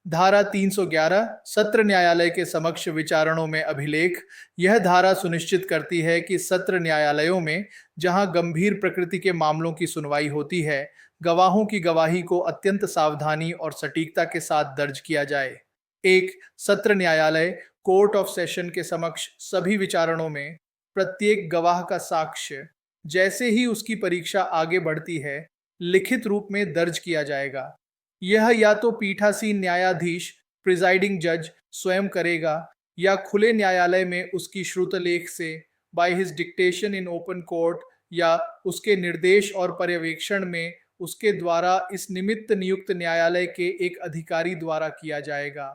धारा 311 सत्र न्यायालय के समक्ष विचारणों में अभिलेख। यह धारा सुनिश्चित करती है कि सत्र न्यायालयों में जहां गंभीर प्रकृति के मामलों की सुनवाई होती है, गवाहों की गवाही को अत्यंत सावधानी और सटीकता के साथ दर्ज किया जाए। एक सत्र न्यायालय कोर्ट ऑफ सेशन के समक्ष सभी विचारणों में प्रत्येक गवाह का साक्ष्य जैसे ही उसकी परीक्षा आगे बढ़ती है लिखित रूप में दर्ज किया जाएगा। यह या तो पीठासीन न्यायाधीश प्रिजाइडिंग जज स्वयं करेगा या खुले न्यायालय में उसकी श्रुतलेख से by his dictation in open court या उसके निर्देश और पर्यवेक्षण में उसके द्वारा इस निमित्त नियुक्त न्यायालय के एक अधिकारी द्वारा किया जाएगा।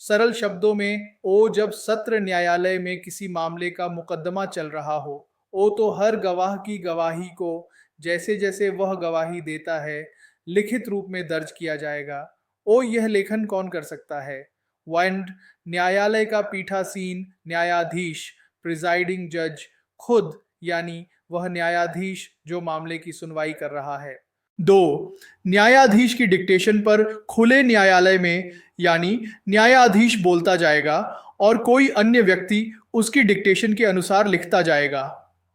सरल शब्दों में, ओ जब सत्र न्यायालय में किसी मामले का मुकदमा चल रहा हो, ओ तो हर गवाह की गवाही को जैसे जैसे वह गवाही देता है लिखित रूप में दर्ज किया जाएगा। ओ यह लेखन कौन कर सकता है? वाइंड न्यायालय का पीठासीन न्यायाधीश प्रिजाइडिंग जज खुद, यानी वह न्यायाधीश जो मामले की सुनवाई कर रहा है। 2. न्यायाधीश की डिक्टेशन पर खुले न्यायालय में, यानी न्यायाधीश बोलता जाएगा और कोई अन्य व्यक्ति उसकी डिक्टेशन के अनुसार लिखता जाएगा।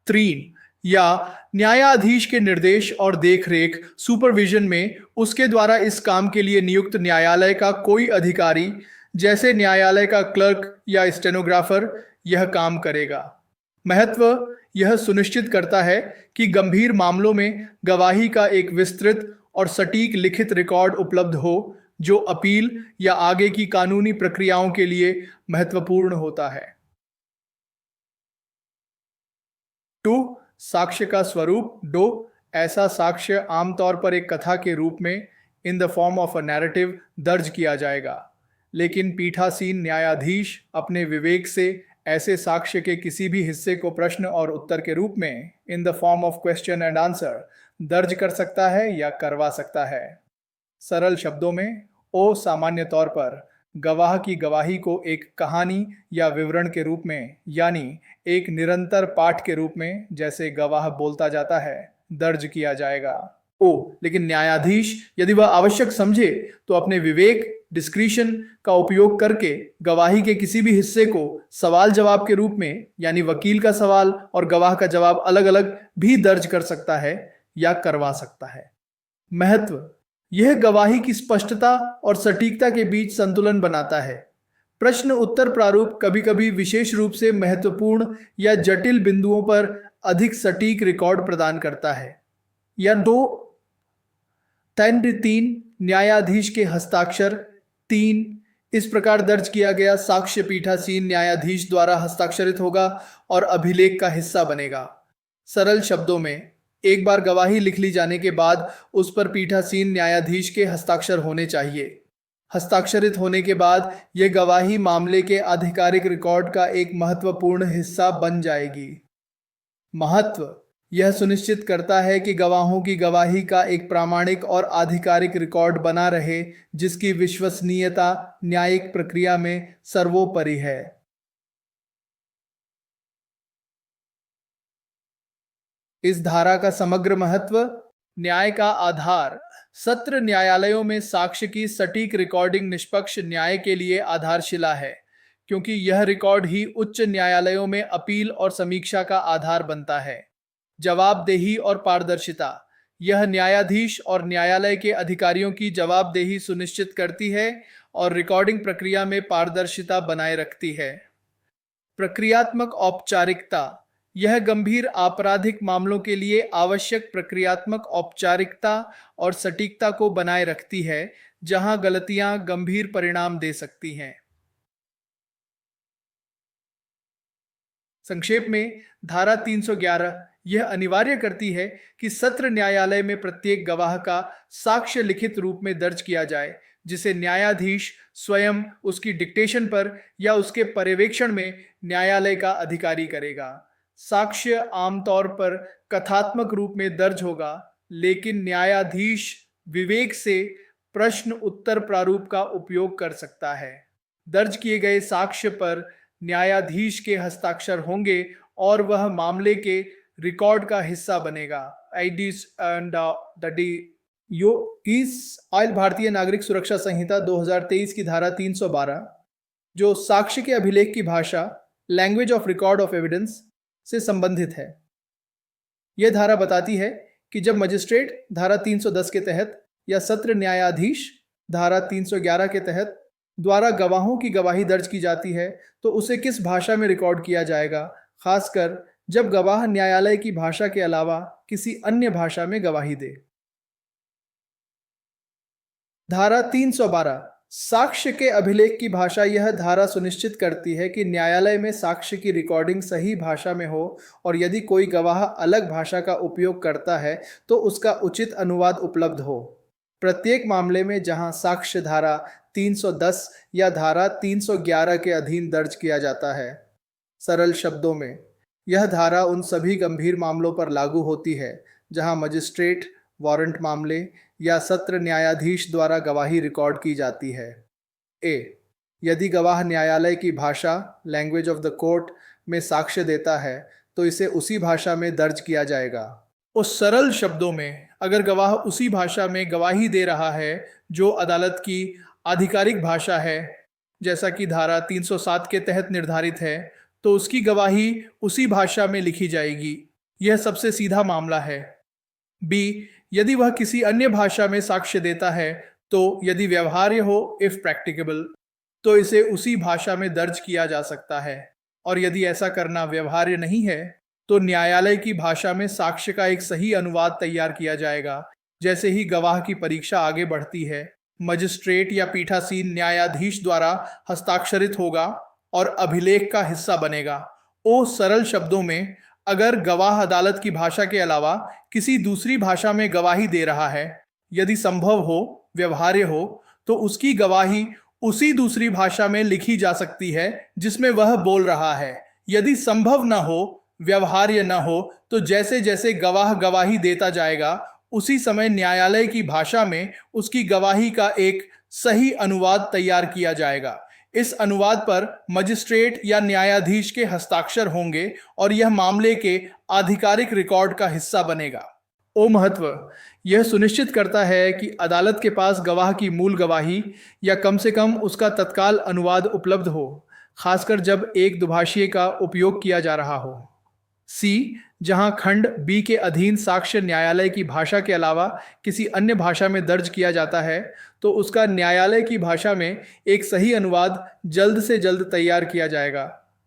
3. या न्यायाधीश के निर्देश और देखरेख सुपरविजन में उसके द्वारा इस काम के लिए नियुक्त न्यायालय का कोई अधिकारी, जैसे न्यायालय का क्लर्क या स्टेनोग्राफर, यह काम करेगा। महत्व यह सुनिश्चित करता है कि गंभीर मामलों में गवाही का एक विस्तृत और सटीक लिखित रिकॉर्ड उपलब्ध हो जो अपील या आगे की कानूनी प्रक्रियाओं के लिए महत्वपूर्ण होता है। 2. साक्ष्य का स्वरूप। ऐसा साक्ष्य आमतौर पर एक कथा के रूप में in the form of a narrative दर्ज किया जाएगा, लेकिन पीठासीन न्यायाधीश अपने विवेक से ऐसे साक्ष्य के किसी भी हिस्से को प्रश्न और उत्तर के रूप में in the form of question and answer दर्ज कर सकता है या करवा सकता है। सरल शब्दों में, ओ सामान्य तौर पर गवाह की गवाही को एक कहानी या विवरण के रूप में, यानी एक निरंतर पाठ के रूप में, जैसे गवाह बोलता जाता है, दर्ज किया जाएगा। लेकिन न्यायाधीश यदि वह आवश्यक समझे तो अपने विवेक डिस्क्रिशन का उपयोग करके गवाही के किसी भी हिस्से को सवाल जवाब के रूप में, यानी वकील का सवाल और गवाह का जवाब अलग अलग भी दर्ज कर सकता है या करवा सकता है। महत्व यह गवाही की स्पष्टता और सटीकता के बीच संतुलन बनाता है। प्रश्न उत्तर प्रारूप कभी कभी विशेष रूप से महत्वपूर्ण या जटिल बिंदुओं पर अधिक सटीक रिकॉर्ड प्रदान करता है। या 3 न्यायाधीश के हस्ताक्षर। 3 इस प्रकार दर्ज किया गया साक्ष्य पीठासीन न्यायाधीश द्वारा हस्ताक्षरित होगा और अभिलेख का हिस्सा बनेगा। सरल शब्दों में, एक बार गवाही लिख ली जाने के बाद उस पर पीठासीन न्यायाधीश के हस्ताक्षर होने चाहिए। हस्ताक्षरित होने के बाद यह गवाही मामले के आधिकारिक रिकॉर्ड का एक महत्वपूर्ण हिस्सा बन जाएगी। महत्व यह सुनिश्चित करता है कि गवाहों की गवाही का एक प्रामाणिक और आधिकारिक रिकॉर्ड बना रहे जिसकी विश्वसनीयता न्यायिक प्रक्रिया में सर्वोपरि है। इस धारा का समग्र महत्व। न्याय का आधार। सत्र न्यायालयों में साक्ष्य की सटीक रिकॉर्डिंग निष्पक्ष न्याय के लिए आधारशिला है, क्योंकि यह रिकॉर्ड ही उच्च न्यायालयों में अपील और समीक्षा का आधार बनता है। जवाबदेही और पारदर्शिता। यह न्यायाधीश और न्यायालय के अधिकारियों की जवाबदेही सुनिश्चित करती है और रिकॉर्डिंग प्रक्रिया में पारदर्शिता बनाए रखती है। प्रक्रियात्मक औपचारिकता। यह गंभीर आपराधिक मामलों के लिए आवश्यक प्रक्रियात्मक औपचारिकता और सटीकता को बनाए रखती है, जहां गलतियां गंभीर परिणाम दे सकती हैं। संक्षेप में, धारा 311 यह अनिवार्य करती है कि सत्र न्यायालय में प्रत्येक गवाह का साक्ष्य लिखित रूप में दर्ज किया जाए, जिसे न्यायाधीश स्वयं उसकी डिक्टेशन पर या उसके पर्यवेक्षण में न्यायालय का अधिकारी करेगा। साक्ष्य आमतौर पर कथात्मक रूप में दर्ज होगा, लेकिन न्यायाधीश विवेक से प्रश्न उत्तर प्रारूप का उपयोग कर सकता है। दर्ज किए गए साक्ष्य पर न्यायाधीश के हस्ताक्षर होंगे और वह मामले के रिकॉर्ड का हिस्सा बनेगा। यो इस ऑयल भारतीय नागरिक सुरक्षा संहिता 2023 की धारा 312 जो साक्ष्य के अभिलेख की भाषा language of record of evidence से संबंधित है। यह धारा बताती है कि जब मजिस्ट्रेट धारा 310 के तहत या सत्र न्यायाधीश धारा 311 के तहत द्वारा गवाहों की गवाही दर्ज की जाती है तो उसे किस भाषा में रिकॉर्ड किया जाएगा, खासकर जब गवाह न्यायालय की भाषा के अलावा किसी अन्य भाषा में गवाही दे। धारा 312 साक्ष्य के अभिलेख की भाषा। यह धारा सुनिश्चित करती है कि न्यायालय में साक्ष्य की रिकॉर्डिंग सही भाषा में हो और यदि कोई गवाह अलग भाषा का उपयोग करता है तो उसका उचित अनुवाद उपलब्ध हो। प्रत्येक मामले में जहां साक्ष्य धारा 310 या धारा 311 के अधीन दर्ज किया जाता है। सरल शब्दों में, यह धारा उन सभी गंभीर मामलों पर लागू होती है जहां मजिस्ट्रेट, वारंट मामले या सत्र न्यायाधीश द्वारा गवाही रिकॉर्ड की जाती है। ए, यदि गवाह न्यायालय की भाषा लैंग्वेज ऑफ द कोर्ट में साक्ष्य देता है तो इसे उसी भाषा में दर्ज किया जाएगा। उस सरल शब्दों में, अगर गवाह उसी भाषा में गवाही दे रहा है जो अदालत की आधिकारिक भाषा है, जैसा कि धारा 307 के तहत निर्धारित है, तो उसकी गवाही उसी भाषा में लिखी जाएगी। यह सबसे सीधा मामला है। बी, यदि वह किसी अन्य भाषा में साक्ष्य देता है तो यदि व्यवहार्य हो, इफ प्रैक्टिकेबल, तो इसे उसी भाषा में दर्ज किया जा सकता है। और यदि ऐसा करना व्यवहार्य नहीं है तो न्यायालय की भाषा में साक्ष्य का एक सही अनुवाद तैयार किया जाएगा। जैसे ही गवाह की परीक्षा आगे बढ़ती है, मजिस्ट्रेट या पीठासीन न्यायाधीश द्वारा हस्ताक्षरित होगा और अभिलेख का हिस्सा बनेगा। ओ सरल शब्दों में, अगर गवाह अदालत की भाषा के अलावा किसी दूसरी भाषा में गवाही दे रहा है, यदि संभव हो, व्यवहार्य हो, तो उसकी गवाही उसी दूसरी भाषा में लिखी जा सकती है जिसमें वह बोल रहा है। यदि संभव न हो, व्यवहार्य न हो, तो जैसे जैसे गवाह गवाही देता जाएगा उसी समय न्यायालय की भाषा में उसकी गवाही का एक सही अनुवाद तैयार किया जाएगा। इस अनुवाद पर मजिस्ट्रेट या न्यायाधीश के हस्ताक्षर होंगे और यह मामले के आधिकारिक रिकॉर्ड का हिस्सा बनेगा। ओ महत्व, यह सुनिश्चित करता है कि अदालत के पास गवाह की मूल गवाही या कम से कम उसका तत्काल अनुवाद उपलब्ध हो, खासकर जब एक दुभाषीय का उपयोग किया जा रहा हो। सी, जहां खंड बी के अधीन साक्ष्य न्यायालय की भाषा के अलावा किसी अन्य भाषा में दर्ज किया जाता है तो उसका न्यायालय की भाषा में एक सही अनुवाद जल्द से जल्द तैयार किया जाएगा।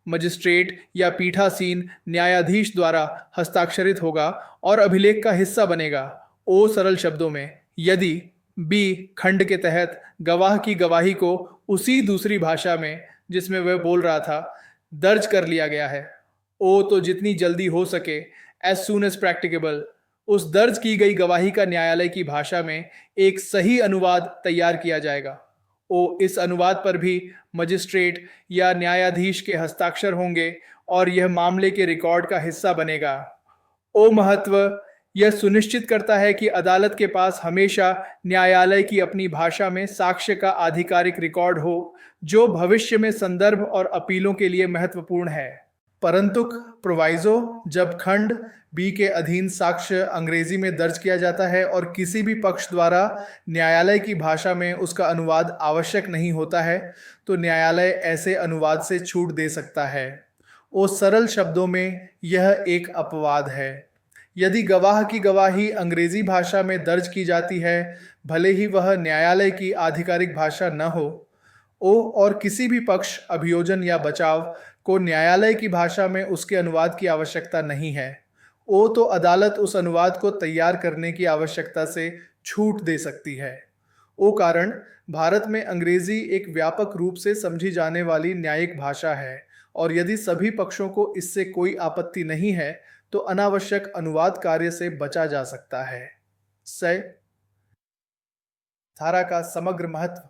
मजिस्ट्रेट या पीठासीन न्यायाधीश द्वारा हस्ताक्षरित होगा और अभिलेख का हिस्सा बनेगा। ओ सरल शब्दों में, यदि बी खंड के तहत गवाह की गवाही को उसी दूसरी भाषा में जिसमें वह बोल रहा था दर्ज कर लिया गया है, ओ तो जितनी जल्दी हो सके, एज सून एज प्रैक्टिकेबल, उस दर्ज की गई गवाही का न्यायालय की भाषा में एक सही अनुवाद तैयार किया जाएगा। ओ इस अनुवाद पर भी मजिस्ट्रेट या न्यायाधीश के हस्ताक्षर होंगे और यह मामले के रिकॉर्ड का हिस्सा बनेगा। ओ महत्व, यह सुनिश्चित करता है कि अदालत के पास हमेशा न्यायालय की अपनी भाषा में साक्ष्य का आधिकारिक रिकॉर्ड हो जो भविष्य में संदर्भ और अपीलों के लिए महत्वपूर्ण है। परंतु प्रोवाइजो, जब खंड बी के अधीन साक्ष्य अंग्रेजी में दर्ज किया जाता है और किसी भी पक्ष द्वारा न्यायालय की भाषा में उसका अनुवाद आवश्यक नहीं होता है तो न्यायालय ऐसे अनुवाद से छूट दे सकता है। ओ सरल शब्दों में, यह एक अपवाद है। यदि गवाह की गवाही अंग्रेजी भाषा में दर्ज की जाती है, भले ही वह न्यायालय की आधिकारिक भाषा न हो, ओ और किसी भी पक्ष, अभियोजन या बचाव को न्यायालय की भाषा में उसके अनुवाद की आवश्यकता नहीं है, ओ तो अदालत उस अनुवाद को तैयार करने की आवश्यकता से छूट दे सकती है। ओ कारण, भारत में अंग्रेजी एक व्यापक रूप से समझी जाने वाली न्यायिक भाषा है और यदि सभी पक्षों को इससे कोई आपत्ति नहीं है तो अनावश्यक अनुवाद कार्य से बचा जा सकता है। धारा का समग्र महत्व,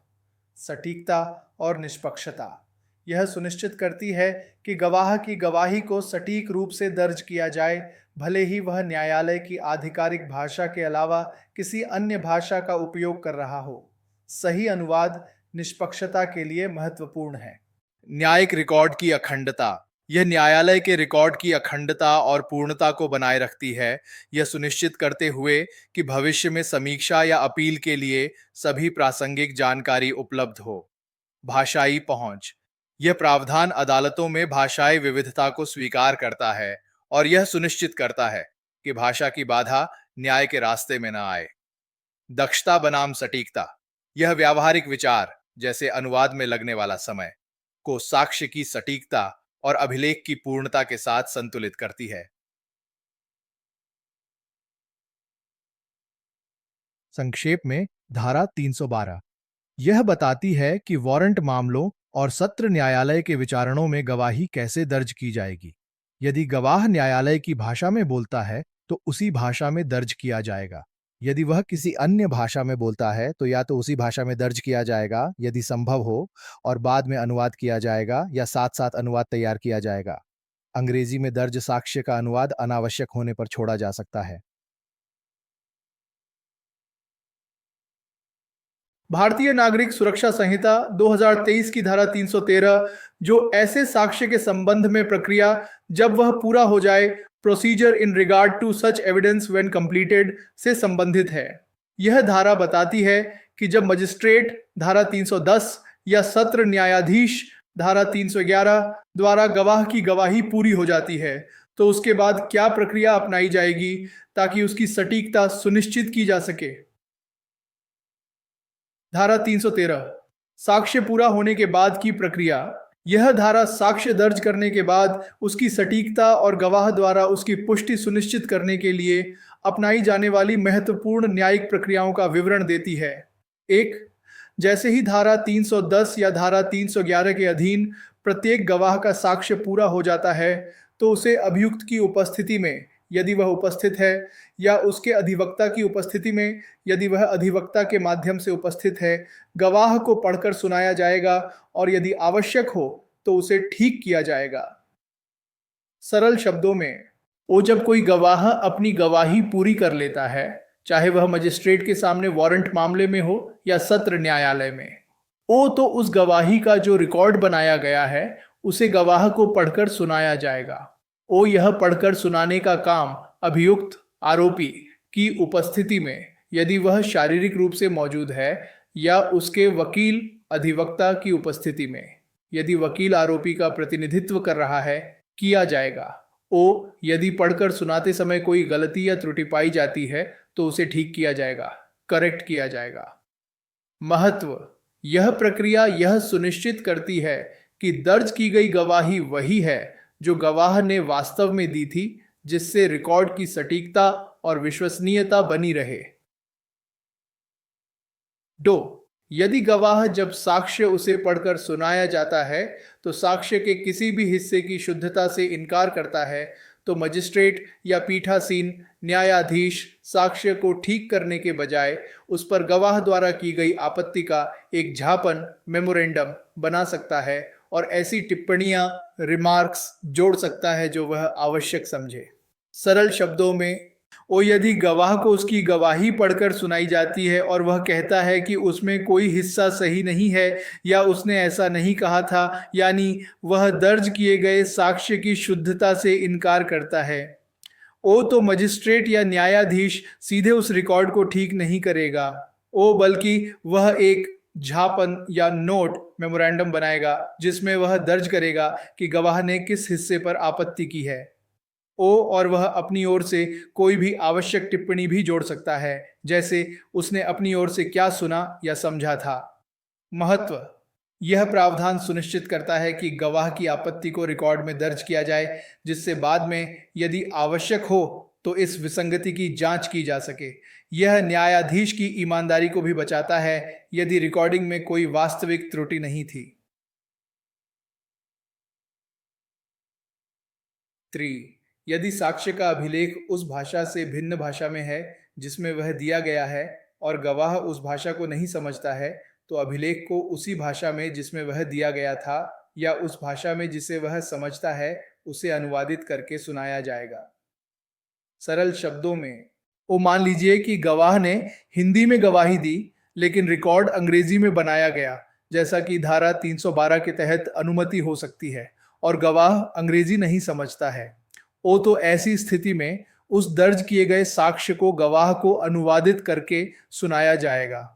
सटीकता और निष्पक्षता। यह सुनिश्चित करती है कि गवाह की गवाही को सटीक रूप से दर्ज किया जाए, भले ही वह न्यायालय की आधिकारिक भाषा के अलावा किसी अन्य भाषा का उपयोग कर रहा हो। सही अनुवाद निष्पक्षता के लिए महत्वपूर्ण है। न्यायिक रिकॉर्ड की अखंडता। यह न्यायालय के रिकॉर्ड की अखंडता और पूर्णता को बनाए रखती है, यह सुनिश्चित करते हुए कि भविष्य में समीक्षा या अपील के लिए सभी प्रासंगिक जानकारी उपलब्ध हो। भाषाई पहुंच। यह प्रावधान अदालतों में भाषाई विविधता को स्वीकार करता है और यह सुनिश्चित करता है कि भाषा की बाधा न्याय के रास्ते में न आए। दक्षता बनाम सटीकता। यह व्यावहारिक विचार, जैसे अनुवाद में लगने वाला समय, को साक्ष्य की सटीकता और अभिलेख की पूर्णता के साथ संतुलित करती है। संक्षेप में, धारा 312 यह बताती है कि वारंट मामलों और सत्र न्यायालय के विचारणों में गवाही कैसे दर्ज की जाएगी। यदि गवाह न्यायालय की भाषा में बोलता है तो उसी भाषा में दर्ज किया जाएगा। यदि वह किसी अन्य भाषा में बोलता है तो या तो उसी भाषा में दर्ज किया जाएगा यदि संभव हो, और बाद में अनुवाद किया जाएगा, या साथ साथ अनुवाद तैयार किया जाएगा। अंग्रेजी में दर्ज साक्ष्य का अनुवाद अनावश्यक होने पर छोड़ा जा सकता है। भारतीय नागरिक सुरक्षा संहिता 2023 की धारा 313, जो ऐसे साक्ष्य के संबंध में प्रक्रिया जब वह पूरा हो जाए, procedure in regard to such evidence when completed, से संबंधित है। यह धारा बताती है कि जब मजिस्ट्रेट धारा 310 या सत्र न्यायाधीश धारा 311 द्वारा गवाह की गवाही पूरी हो जाती है तो उसके बाद क्या प्रक्रिया अपनाई जाएगी ताकि उसकी सटीकता सुनिश्चित की जा सके। धारा 313, साक्ष्य पूरा होने के बाद की प्रक्रिया। यह धारा साक्ष्य दर्ज करने के बाद उसकी सटीकता और गवाह द्वारा उसकी पुष्टि सुनिश्चित करने के लिए अपनाई जाने वाली महत्वपूर्ण न्यायिक प्रक्रियाओं का विवरण देती है। एक, जैसे ही धारा 310 या धारा 311 के अधीन प्रत्येक गवाह का साक्ष्य पूरा हो जाता है तो उसे अभियुक्त की उपस्थिति में, यदि वह उपस्थित है, या उसके अधिवक्ता की उपस्थिति में, यदि वह अधिवक्ता के माध्यम से उपस्थित है, गवाह को पढ़कर सुनाया जाएगा और यदि आवश्यक हो तो उसे ठीक किया जाएगा। सरल शब्दों में, वो जब कोई गवाह अपनी गवाही पूरी कर लेता है, चाहे वह मजिस्ट्रेट के सामने वारंट मामले में हो या सत्र न्यायालय में, वो तो उस गवाही का जो रिकॉर्ड बनाया गया है उसे गवाह को पढ़कर सुनाया जाएगा। वो यह पढ़कर सुनाने का काम अभियुक्त आरोपी की उपस्थिति में, यदि वह शारीरिक रूप से मौजूद है, या उसके वकील अधिवक्ता की उपस्थिति में, यदि वकील आरोपी का प्रतिनिधित्व कर रहा है, किया जाएगा। ओ यदि पढ़कर सुनाते समय कोई गलती या त्रुटि पाई जाती है तो उसे ठीक किया जाएगा, करेक्ट किया जाएगा। महत्व, यह प्रक्रिया यह सुनिश्चित करती है कि दर्ज की गई गवाही वही है जो गवाह ने वास्तव में दी थी, जिससे रिकॉर्ड की सटीकता और विश्वसनीयता बनी रहे। दो, यदि गवाह जब साक्ष्य उसे पढ़कर सुनाया जाता है तो साक्ष्य के किसी भी हिस्से की शुद्धता से इनकार करता है तो मजिस्ट्रेट या पीठासीन न्यायाधीश साक्ष्य को ठीक करने के बजाय उस पर गवाह द्वारा की गई आपत्ति का एक झापन मेमोरेंडम बना सकता है और ऐसी टिप्पणियां रिमार्क्स जोड़ सकता है जो वह आवश्यक समझे। सरल शब्दों में, वो यदि गवाह को उसकी गवाही पढ़कर सुनाई जाती है और वह कहता है कि उसमें कोई हिस्सा सही नहीं है या उसने ऐसा नहीं कहा था, यानी वह दर्ज किए गए साक्ष्य की शुद्धता से इनकार करता है, वो तो मजिस्ट्रेट या न्यायाधीश सीधे उस रिकॉर्ड को ठीक नहीं करेगा, वो बल्कि वह एक झापन या नोट मेमोरेंडम बनाएगा जिसमें वह दर्ज करेगा कि गवाह ने किस हिस्से पर आपत्ति की है। ओ और वह अपनी ओर से कोई भी आवश्यक टिप्पणी भी जोड़ सकता है, जैसे उसने अपनी ओर से क्या सुना या समझा था। महत्व, यह प्रावधान सुनिश्चित करता है कि गवाह की आपत्ति को रिकॉर्ड में दर्ज किया जाए, जिससे बाद में यदि आवश्यक हो तो इस विसंगति की जांच की जा सके। यह न्यायाधीश की ईमानदारी को भी बचाता है यदि रिकॉर्डिंग में कोई वास्तविक त्रुटि नहीं थी। 3, यदि साक्ष्य का अभिलेख उस भाषा से भिन्न भाषा में है जिसमें वह दिया गया है और गवाह उस भाषा को नहीं समझता है तो अभिलेख को उसी भाषा में जिसमें वह दिया गया था या उस भाषा में जिसे वह समझता है उसे अनुवादित करके सुनाया जाएगा। सरल शब्दों में, वो मान लीजिए कि गवाह ने हिंदी में गवाही दी लेकिन रिकॉर्ड अंग्रेजी में बनाया गया, जैसा कि धारा 312 के तहत अनुमति हो सकती है, और गवाह अंग्रेजी नहीं समझता है। ओ तो ऐसी स्थिति में उस दर्ज किए गए साक्ष्य को गवाह को अनुवादित करके सुनाया जाएगा।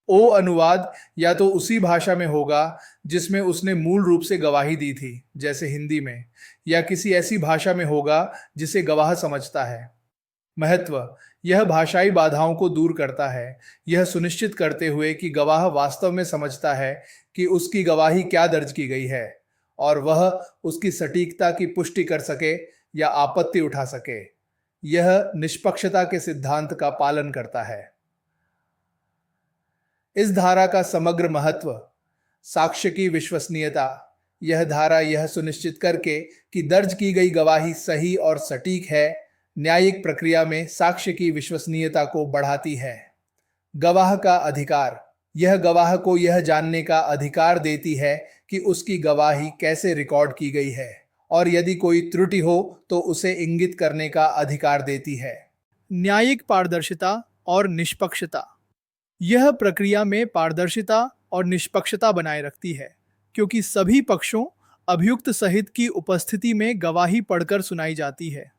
ओ अनुवाद या तो उसी भाषा में होगा जिसमें उसने मूल रूप से गवाही दी थी, जैसे हिंदी में, या किसी ऐसी भाषा में होगा जिसे गवाह समझता है। महत्व: यह भाषाई बाधाओं को दूर करता है, यह सुनिश्चित करते हुए कि गवाह वास्तव में समझता है कि उसकी गवाही क्या दर्ज की गई है और वह उसकी सटीकता की पुष्टि कर सके या आपत्ति उठा सके। यह निष्पक्षता के सिद्धांत का पालन करता है। इस धारा का समग्र महत्व: साक्ष्य की विश्वसनीयता। यह धारा यह सुनिश्चित करके कि दर्ज की गई गवाही सही और सटीक है, न्यायिक प्रक्रिया में साक्ष्य की विश्वसनीयता को बढ़ाती है। गवाह का अधिकार: यह गवाह को यह जानने का अधिकार देती है कि उसकी गवाही कैसे रिकॉर्ड की गई है और यदि कोई त्रुटि हो तो उसे इंगित करने का अधिकार देती है। न्यायिक पारदर्शिता और निष्पक्षता: यह प्रक्रिया में पारदर्शिता और निष्पक्षता बनाए रखती है, क्योंकि सभी पक्षों, अभियुक्त सहित की उपस्थिति में गवाही पढ़कर सुनाई जाती है।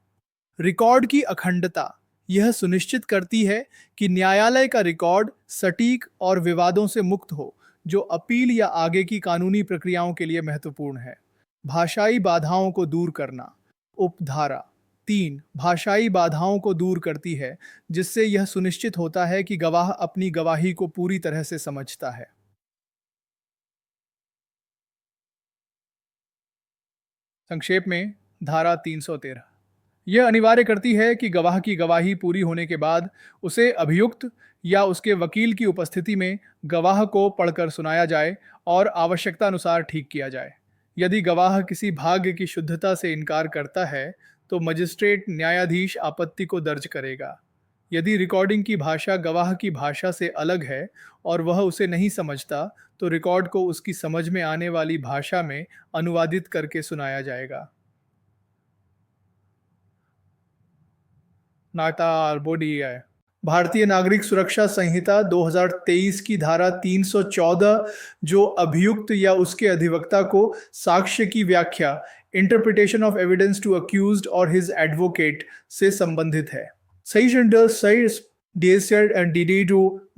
रिकॉर्ड की अखंडता: यह सुनिश्चित करती है कि न्यायालय का रिकॉर्ड सटीक और विवादों से मुक्त हो, जो अपील या आगे की कानूनी प्रक्रियाओं के लिए महत्वपूर्ण है। भाषाई बाधाओं को दूर करना। उपधारा 3 भाषाई बाधाओं को दूर करती है, जिससे यह सुनिश्चित होता है कि गवाह अपनी गवाही को पूरी तरह से समझता है। संक्षेप में, धारा 313 यह अनिवार्य करती है कि गवाह की गवाही पूरी होने के बाद उसे अभियुक्त या उसके वकील की उपस्थिति में गवाह को पढ़कर सुनाया जाए और आवश्यकता अनुसार ठीक किया जाए। यदि गवाह किसी भाग की शुद्धता से इनकार करता है, तो मजिस्ट्रेट न्यायाधीश आपत्ति को दर्ज करेगा। यदि रिकॉर्डिंग की भाषा गवाह की भाषा से अलग है और वह उसे नहीं समझता, तो रिकॉर्ड को उसकी समझ में आने वाली भाषा में अनुवादित करके सुनाया जाएगा। नाताल बॉडी है। भारतीय नागरिक सुरक्षा संहिता 2023 की धारा 314 जो अभियुक्त या उसके अधिवक्ता को साक्ष्य की व्याख्या, interpretation of evidence to accused और हिज एडवोकेट से संबंधित है। सेशन डेसेड एंड डीडी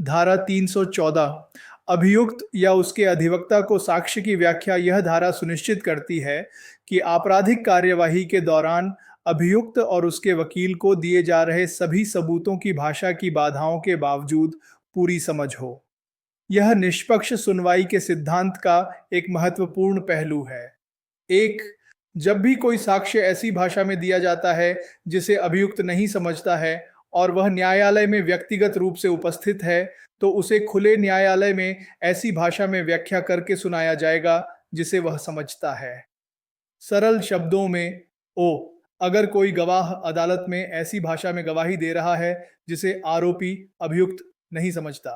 धारा 314 अभियुक्त या उसके अधिवक्ता को साक्ष्य की व्याख्या। यह धारा सुनिश्चित करती है कि आपराधिक कार्यवाही के दौरान अभियुक्त और उसके वकील को दिए जा रहे सभी सबूतों की भाषा की बाधाओं के बावजूद पूरी समझ हो। यह निष्पक्ष सुनवाई के सिद्धांत का एक महत्वपूर्ण पहलू है। एक, जब भी कोई साक्ष्य ऐसी भाषा में दिया जाता है जिसे अभियुक्त नहीं समझता है और वह न्यायालय में व्यक्तिगत रूप से उपस्थित है, तो उसे खुले न्यायालय में ऐसी भाषा में व्याख्या करके सुनाया जाएगा जिसे वह समझता है। सरल शब्दों में, अगर कोई गवाह अदालत में ऐसी भाषा में गवाही दे रहा है जिसे आरोपी अभियुक्त नहीं समझता,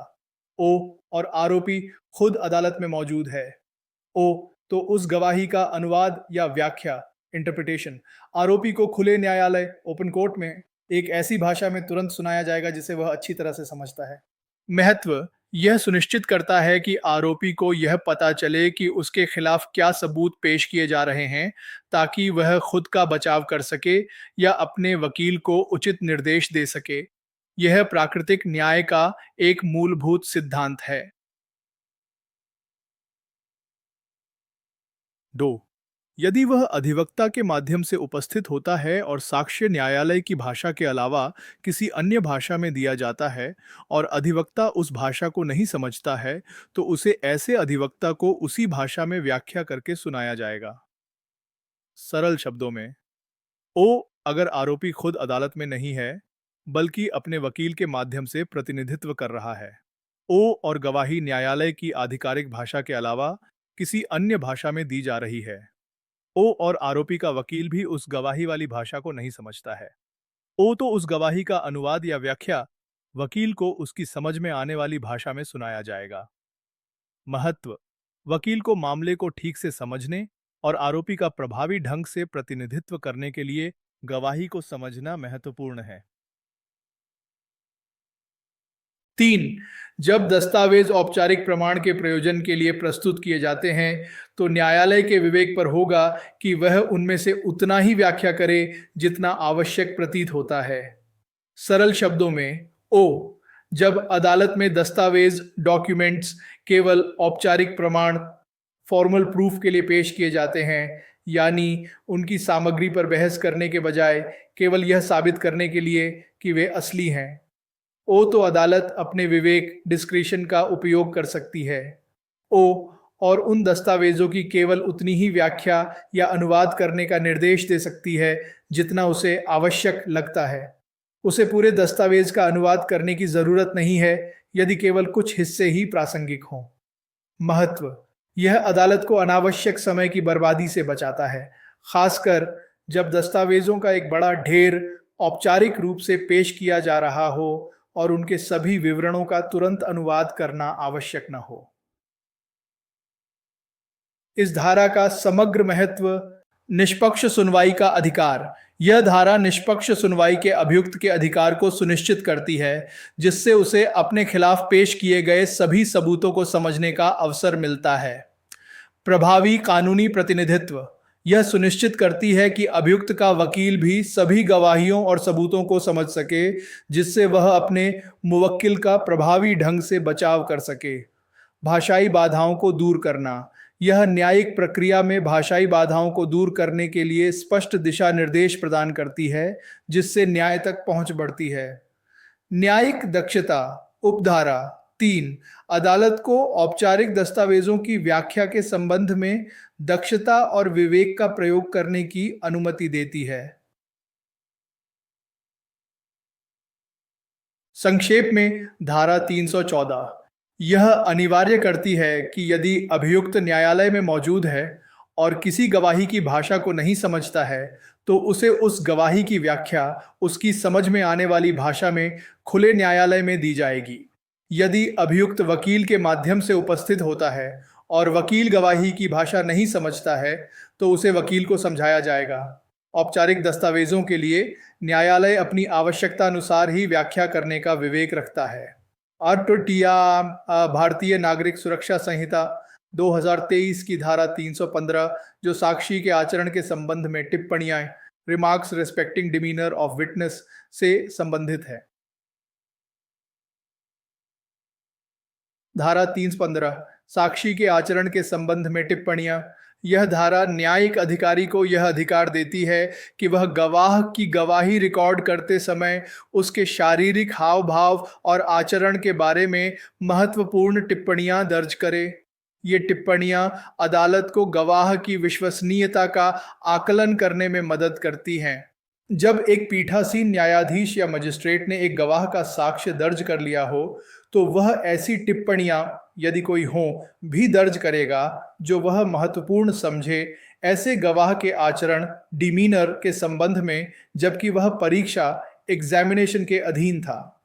और आरोपी खुद अदालत में मौजूद है, तो उस गवाही का अनुवाद या व्याख्या, इंटरप्रिटेशन, आरोपी को खुले न्यायालय, ओपन कोर्ट में एक ऐसी भाषा में तुरंत सुनाया जाएगा जिसे वह अच्छी तरह से समझता है। महत्व: यह सुनिश्चित करता है कि आरोपी को यह पता चले कि उसके खिलाफ क्या सबूत पेश किए जा रहे हैं, ताकि वह खुद का बचाव कर सके या अपने वकील को उचित निर्देश दे सके। यह प्राकृतिक न्याय का एक मूलभूत सिद्धांत है। 2. यदि वह अधिवक्ता के माध्यम से उपस्थित होता है और साक्ष्य न्यायालय की भाषा के अलावा किसी अन्य भाषा में दिया जाता है और अधिवक्ता उस भाषा को नहीं समझता है, तो उसे ऐसे अधिवक्ता को उसी भाषा में व्याख्या करके सुनाया जाएगा। सरल शब्दों में, अगर आरोपी खुद अदालत में नहीं है, बल्कि अपने वकील के माध्यम से प्रतिनिधित्व कर रहा है, और गवाही न्यायालय की आधिकारिक भाषा के अलावा किसी अन्य भाषा में दी जा रही है, और आरोपी का वकील भी उस गवाही वाली भाषा को नहीं समझता है, तो उस गवाही का अनुवाद या व्याख्या वकील को उसकी समझ में आने वाली भाषा में सुनाया जाएगा। महत्व: वकील को मामले को ठीक से समझने और आरोपी का प्रभावी ढंग से प्रतिनिधित्व करने के लिए गवाही को समझना महत्वपूर्ण है। 3. जब दस्तावेज औपचारिक प्रमाण के प्रयोजन के लिए प्रस्तुत किए जाते हैं तो न्यायालय के विवेक पर होगा कि वह उनमें से उतना ही व्याख्या करे जितना आवश्यक प्रतीत होता है। सरल शब्दों में, ओ, जब अदालत में दस्तावेज डॉक्यूमेंट्स केवल औपचारिक प्रमाण फॉर्मल प्रूफ के लिए पेश किए जाते हैं, यानी उनकी सामग्री पर बहस करने के बजाय केवल यह साबित करने के लिए कि वे असली हैं, ओ, तो अदालत अपने विवेक डिस्क्रिशन का उपयोग कर सकती है। ओ, और उन दस्तावेजों की केवल उतनी ही व्याख्या या अनुवाद करने का निर्देश दे सकती है जितना उसे आवश्यक लगता है। उसे पूरे दस्तावेज का अनुवाद करने की जरूरत नहीं है यदि केवल कुछ हिस्से ही प्रासंगिक हों। महत्व: यह अदालत को अनावश्यक समय की बर्बादी से बचाता है, खासकर जब दस्तावेजों का एक बड़ा ढेर औपचारिक रूप से पेश किया जा रहा हो और उनके सभी विवरणों का तुरंत अनुवाद करना आवश्यक न हो। इस धारा का समग्र महत्व: निष्पक्ष सुनवाई का अधिकार। यह धारा निष्पक्ष सुनवाई के अभियुक्त के अधिकार को सुनिश्चित करती है, जिससे उसे अपने खिलाफ पेश किए गए सभी सबूतों को समझने का अवसर मिलता है। प्रभावी कानूनी प्रतिनिधित्व। यह सुनिश्चित करती है कि अभियुक्त का वकील भी सभी गवाहियों और सबूतों को समझ सके, जिससे वह अपने मुवक्किल का प्रभावी ढंग से बचाव कर सके। भाषाई बाधाओं को दूर करना। यह न्यायिक प्रक्रिया में भाषाई बाधाओं को दूर करने के लिए स्पष्ट दिशा निर्देश प्रदान करती है, जिससे न्याय तक पहुंच बढ़ती है। न्यायिक दक्षता। उपधारा 3 अदालत को औपचारिक दस्तावेजों की व्याख्या के संबंध में दक्षता और विवेक का प्रयोग करने की अनुमति देती है। संक्षेप में, धारा 314 यह अनिवार्य करती है कि यदि अभियुक्त न्यायालय में मौजूद है और किसी गवाही की भाषा को नहीं समझता है, तो उसे उस गवाही की व्याख्या उसकी समझ में आने वाली भाषा में खुले न्यायालय में दी जाएगी। यदि अभियुक्त वकील के माध्यम से उपस्थित होता है और वकील गवाही की भाषा नहीं समझता है, तो उसे वकील को समझाया जाएगा। औपचारिक दस्तावेजों के लिए न्यायालय अपनी आवश्यकता अनुसार ही व्याख्या करने का विवेक रखता है। आरटीआई भारतीय नागरिक सुरक्षा संहिता 2023 की धारा 315, जो साक्षी के आचरण के संबंध में टिप्पणियां remarks respecting demeanour of witness से संबंधित है। धारा 315 साक्षी के आचरण के संबंध में टिप्पणियां। यह धारा न्यायिक अधिकारी को यह अधिकार देती है कि वह गवाह की गवाही रिकॉर्ड करते समय उसके शारीरिक हाव भाव और आचरण के बारे में महत्वपूर्ण टिप्पणियां दर्ज करे। ये टिप्पणियां अदालत को गवाह की विश्वसनीयता का आकलन करने में मदद करती हैं। जब एक पीठासीन न्यायाधीश या मजिस्ट्रेट ने एक गवाह का साक्ष्य दर्ज कर लिया हो, तो वह ऐसी टिप्पणियां, यदि कोई हो, भी दर्ज करेगा जो वह महत्वपूर्ण समझे ऐसे गवाह के आचरण डिमीनर के संबंध में, जबकि वह परीक्षा एग्जामिनेशन के अधीन था।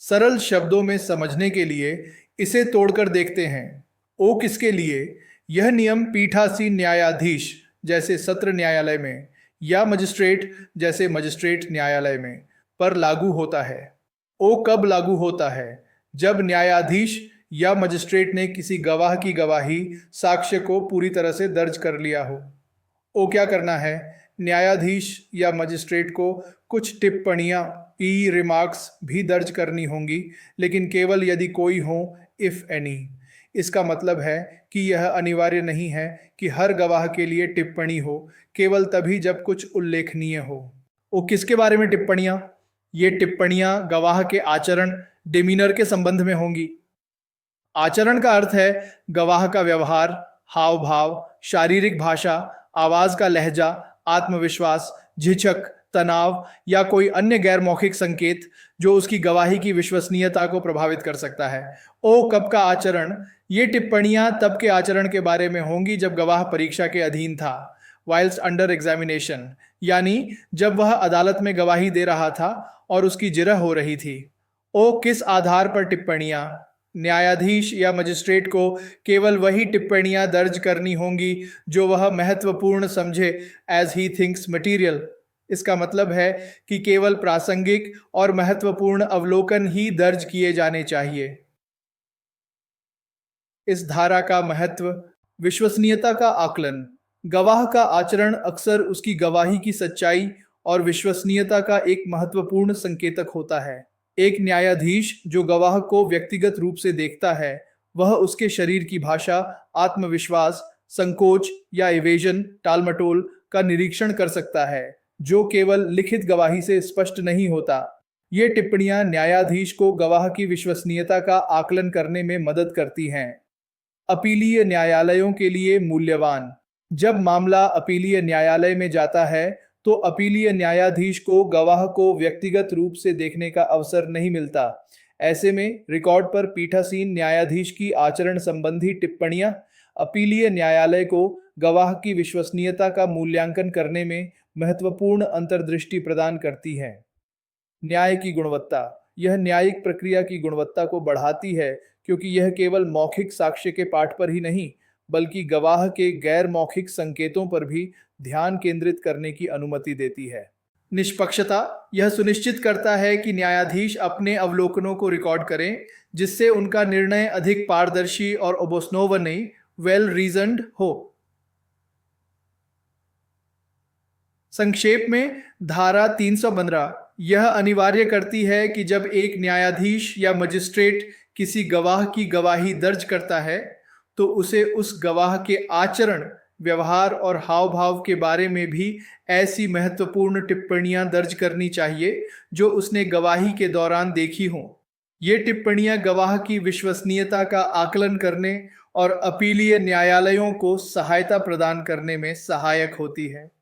सरल शब्दों में समझने के लिए इसे तोड़कर देखते हैं। ओ किसके लिए? यह नियम पीठासीन न्यायाधीश जैसे सत्र न्यायालय में या मजिस्ट्रेट जैसे मजिस्ट्रेट न्यायालय में पर लागू होता है। ओ कब लागू होता है? जब न्यायाधीश या मजिस्ट्रेट ने किसी गवाह की गवाही साक्ष्य को पूरी तरह से दर्ज कर लिया हो। ओ क्या करना है? न्यायाधीश या मजिस्ट्रेट को कुछ टिप्पणियां रिमार्क्स भी दर्ज करनी होंगी, लेकिन केवल यदि कोई हो, इफ एनी। इसका मतलब है कि यह अनिवार्य नहीं है कि हर गवाह के लिए टिप्पणी हो, केवल तभी जब कुछ उल्लेखनीय हो। वो किसके बारे में टिप्पणियां? ये टिप्पणियां गवाह के आचरण डिमीनर के संबंध में होंगी। आचरण का अर्थ है गवाह का व्यवहार, हाव भाव, शारीरिक भाषा, आवाज का लहजा, आत्मविश्वास, झिझक, तनाव या कोई अन्य गैर मौखिक संकेत जो उसकी गवाही की विश्वसनीयता को प्रभावित कर सकता है। ओ कब का आचरण? ये टिप्पणियां तब के आचरण के बारे में होंगी जब गवाह परीक्षा के अधीन था, वाइल्स अंडर एग्जामिनेशन, यानी जब वह अदालत में गवाही दे रहा था और उसकी जिरह हो रही थी। ओ किस आधार पर टिप्पणियां? न्यायाधीश या मजिस्ट्रेट को केवल वही टिप्पणियां दर्ज करनी होंगी जो वह महत्वपूर्ण समझे, एज ही थिंक्स मटीरियल। इसका मतलब है कि केवल प्रासंगिक और महत्वपूर्ण अवलोकन ही दर्ज किए जाने चाहिए। इस धारा का महत्व, विश्वसनीयता का आकलन। गवाह का आचरण अक्सर उसकी गवाही की सच्चाई और विश्वसनीयता का एक महत्वपूर्ण संकेतक होता है। एक न्यायाधीश जो गवाह को व्यक्तिगत रूप से देखता है, वह उसके शरीर की भाषा, आत्मविश्वास, संकोच या इवेजन, टालमटोल का निरीक्षण कर सकता है, जो केवल लिखित गवाही से स्पष्ट नहीं होता। ये टिप्पणियां न्यायाधीश को गवाह की विश्वसनीयता का आकलन करने में मदद करती हैं। अपीलीय न्यायालयों के लिए मूल्यवान। जब मामला अपीलीय न्यायालय में जाता है, तो अपीलीय न्यायाधीश को गवाह को व्यक्तिगत रूप से देखने का अवसर नहीं मिलता। ऐसे में रिकॉर्ड पर पीठासीन न्यायाधीश की आचरण संबंधी टिप्पणियां अपीलीय न्यायालय को गवाह की विश्वसनीयता का मूल्यांकन करने में महत्वपूर्ण अंतर्दृष्टि प्रदान करती हैं। न्याय की गुणवत्ता। यह न्यायिक प्रक्रिया की गुणवत्ता को बढ़ाती है, क्योंकि यह केवल मौखिक साक्ष्य के पाठ पर ही नहीं, बल्कि गवाह के गैर मौखिक संकेतों पर भी ध्यान केंद्रित करने की अनुमति देती है। निष्पक्षता। यह सुनिश्चित करता है कि न्यायाधीश अपने अवलोकनों को रिकॉर्ड करें, जिससे उनका निर्णय अधिक पारदर्शी और ओबोस्नोवनी, वेल रीजन्ड हो। संक्षेप में, धारा 315 यह अनिवार्य करती है कि जब एक न्यायाधीश या मजिस्ट्रेट किसी गवाह की गवाही दर्ज करता है, तो उसे उस गवाह के आचरण, व्यवहार और हाव भाव के बारे में भी ऐसी महत्वपूर्ण टिप्पणियां दर्ज करनी चाहिए जो उसने गवाही के दौरान देखी हों। ये टिप्पणियां गवाह की विश्वसनीयता का आकलन करने और अपीलीय न्यायालयों को सहायता प्रदान करने में सहायक होती है।